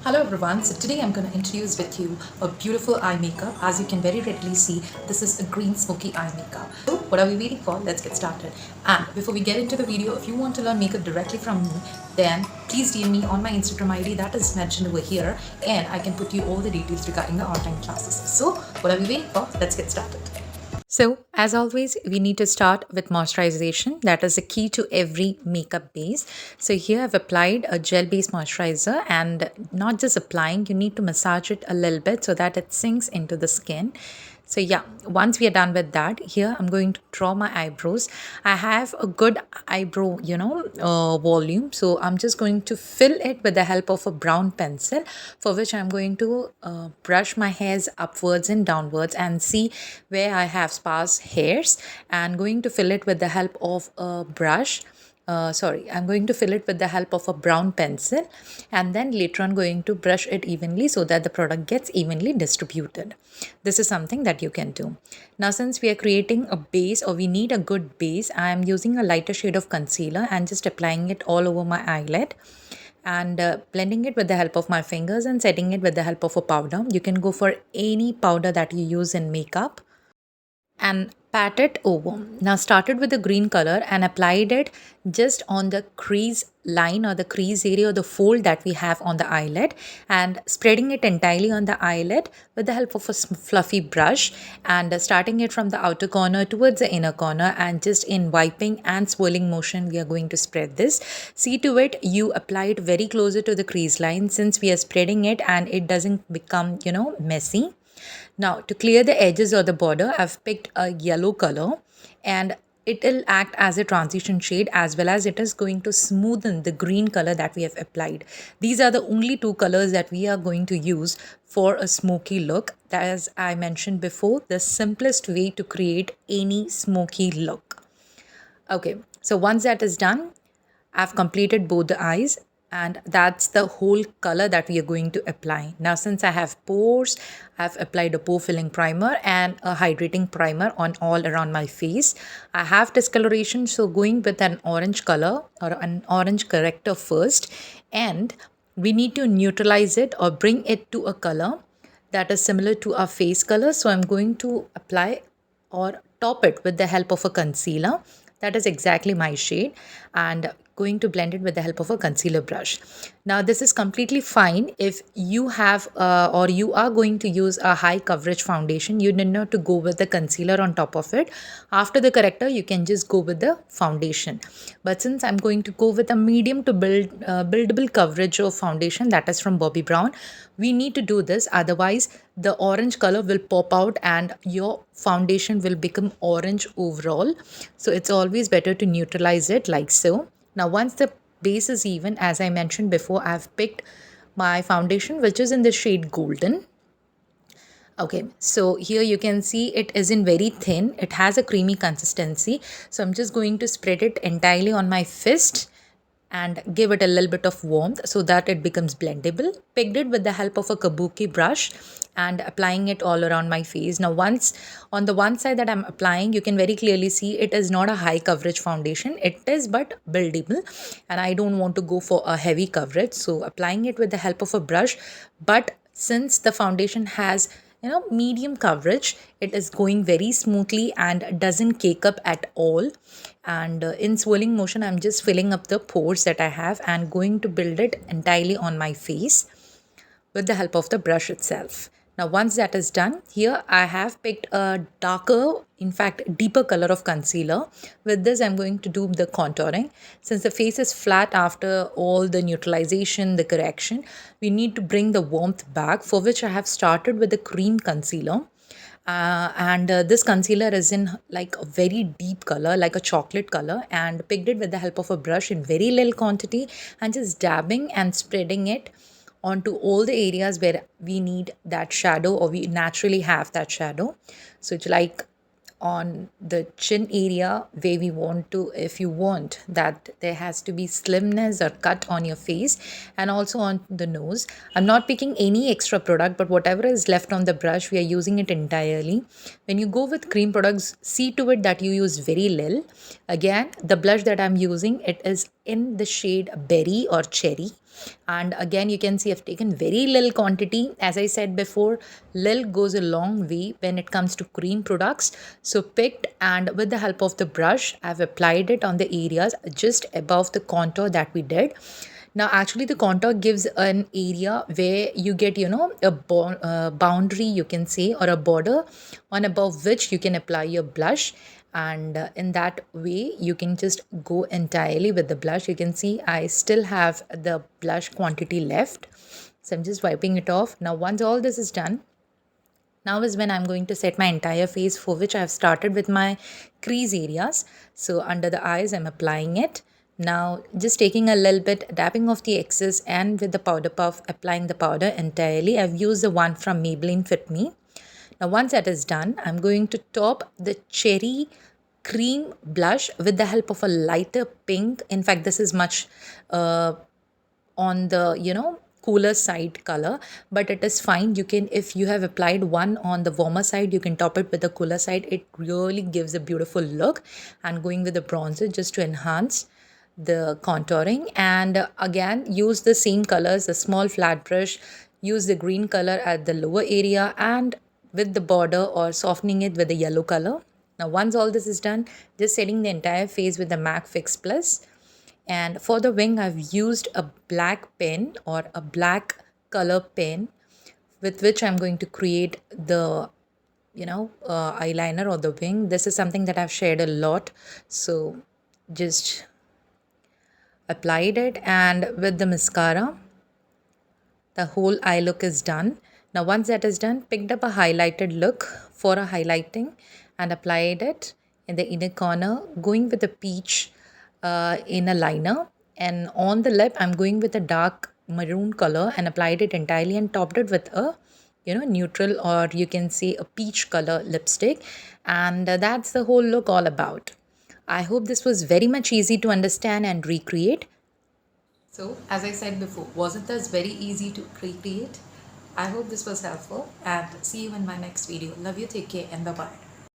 Hello everyone, so today I'm going to introduce with you a beautiful eye makeup. As you can very readily see, this is a Green Smokey eye makeup. So what are we waiting for? Let's get started. And before we get into the video, if you want to learn makeup directly from me, then please DM me on my Instagram ID that is mentioned over here, and I can put you all the details regarding the online classes. So what are we waiting for? Let's get started. So, as always, we need to start with moisturization. That is the key to every makeup base. So, here I've applied a gel based moisturizer, and not just applying, you need to massage it a little bit so that it sinks into the skin. So yeah, once we are done with that, here I'm going to draw my eyebrows. I have a good eyebrow, volume. So I'm just going to fill it with the help of a brown pencil, for which I'm going to brush my hairs upwards and downwards and see where I have sparse hairs, and going to fill it with the help of a brush. I'm going to fill it with the help of a brown pencil, and then later on going to brush it evenly so that the product gets evenly distributed. This is something that you can do. Now, since we are creating a base, or we need a good base, I am using a lighter shade of concealer and just applying it all over my eyelid, and blending it with the help of my fingers and setting it with the help of a powder. You can go for any powder that you use in makeup and pat it over. Now started with the green color and applied it just on the crease line, or the crease area, or the fold that we have on the eyelid, and spreading it entirely on the eyelid with the help of a fluffy brush, and starting it from the outer corner towards the inner corner, and just in wiping and swirling motion we are going to spread this. See to it you apply it very closer to the crease line, since we are spreading it and it doesn't become messy. Now, to clear the edges or the border, I've picked a yellow color, and it will act as a transition shade, as well as it is going to smoothen the green color that we have applied. These are the only two colors that we are going to use for a smoky look. As I mentioned before, the simplest way to create any smoky look. Okay, so once that is done, I've completed both the eyes, and that's the whole color that we are going to apply. Now, since I have pores, I've applied a pore filling primer and a hydrating primer on all around my face. I have discoloration, so going with an orange color or an orange corrector first, and we need to neutralize it or bring it to a color that is similar to our face color. So I'm going to apply or top it with the help of a concealer. That is exactly my shade, and going to blend it with the help of a concealer brush. Now, this is completely fine if you have or you are going to use a high coverage foundation. You need not to go with the concealer on top of it. After the corrector, you can just go with the foundation. But since I'm going to go with a medium to buildable coverage of foundation, that is from Bobbi Brown, we need to do this. Otherwise, the orange color will pop out and your foundation will become orange overall. So it's always better to neutralize it like so. Now, once the base is even, as I mentioned before, I've picked my foundation, which is in the shade golden. Okay, so here you can see it isn't very thin. It has a creamy consistency. So I'm just going to spread it entirely on my fist and give it a little bit of warmth so that it becomes blendable. Picked it with the help of a kabuki brush and applying it all around my face. Now, once on the one side that I'm applying, you can very clearly see it is not a high coverage foundation. It is but buildable, and I don't want to go for a heavy coverage. So applying it with the help of a brush, but since the foundation has medium coverage, it is going very smoothly and doesn't cake up at all. And in swirling motion, I'm just filling up the pores that I have and going to build it entirely on my face with the help of the brush itself. Now, once that is done, here I have picked a darker, in fact, deeper color of concealer. With this, I'm going to do the contouring. Since the face is flat after all the neutralization, the correction, we need to bring the warmth back, for which I have started with the cream concealer. And this concealer is in like a very deep color, like a chocolate color, and picked it with the help of a brush in very little quantity, and just dabbing and spreading it onto all the areas where we need that shadow, or we naturally have that shadow. So it's like on the chin area where we want to, if you want that there has to be slimness or cut on your face, and also on the nose. I'm not picking any extra product, but whatever is left on the brush, we are using it entirely. When you go with cream products, see to it that you use very little. Again, the blush that I'm using, it is in the shade berry or cherry. And again, you can see I've taken very little quantity. As I said before, lil goes a long way when it comes to cream products. So picked, and with the help of the brush, I've applied it on the areas just above the contour that we did. Now, actually, the contour gives an area where you get, a boundary, you can say, or a border on above which you can apply your blush. And in that way, you can just go entirely with the blush. You can see I still have the blush quantity left. So I'm just wiping it off. Now, once all this is done, now is when I'm going to set my entire face, for which I've started with my crease areas. So under the eyes, I'm applying it. Now just taking a little bit, dabbing off the excess, and with the powder puff, applying the powder entirely. I've used the one from Maybelline Fit Me. Now once that is done, I'm going to top the cherry cream blush with the help of a lighter pink. In fact, this is much uh, on the cooler side color, but it is fine. You can, if you have applied one on the warmer side, you can top it with the cooler side. It really gives a beautiful look. And going with the bronzer just to enhance the contouring. And again, use the same colors, a small flat brush, use the green color at the lower area, and with the border, or softening it with the yellow color. Now once all this is done, just setting the entire face with the MAC Fix Plus. And for the wing, I've used a black pen, or a black color pen, with which I'm going to create the eyeliner or the wing. This is something that I've shared a lot. So just applied it, and with the mascara, the whole eye look is done. Now once that is done, picked up a highlighted look for a highlighting and applied it in the inner corner, going with a peach in a liner. And on the lip, I'm going with a dark maroon color and applied it entirely, and topped it with a neutral, or you can say a peach color lipstick. And that's the whole look all about. I hope this was very much easy to understand and recreate. So, as I said before, wasn't this very easy to recreate? I hope this was helpful, and see you in my next video. Love you, take care, and bye bye.